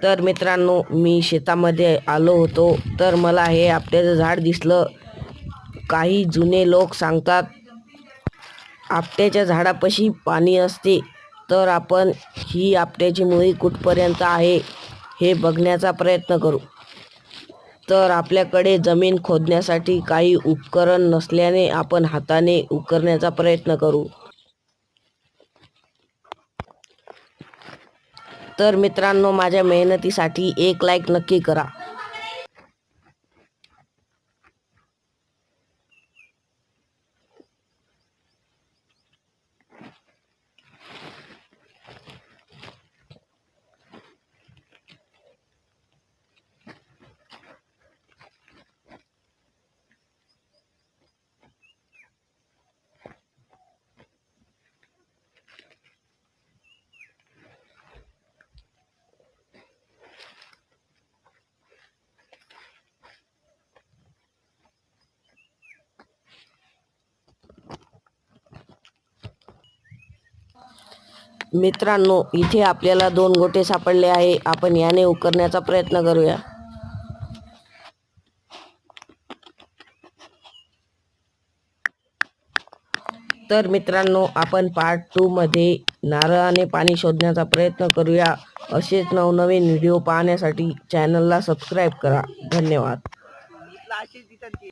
तर मित्रांनो, मी शेतामध्ये आलो होतो, तर मला हे आपट्याचं झाड दिसलं. काही जुने लोक सांगतात आपट्याच्या झाडापाशी पाणी असते. तर आपण ही आपट्याची मुळी कुठपर्यंत आहे हे बघण्याचा प्रयत्न करू. तर आपल्याकडे जमीन खोदण्यासाठी काही उपकरण नसल्याने आपण हाताने उकरण्याचा प्रयत्न करू. तर मित्रांनो, माझ्या मेहनतीसाठी एक लाईक नक्की करा. मित्रांनो, इथे आपल्याला 2 गोटे सापडले आहे. आपण याने उकरण्याचा प्रयत्न करूया. तर मित्रांनो, आपण पार्ट 2 मध्ये नारळाने पाणी शोधण्याचा प्रयत्न करूया. असेच नवनवीन व्हिडिओ पाहण्यासाठी चॅनलला सबस्क्राईब करा. धन्यवाद.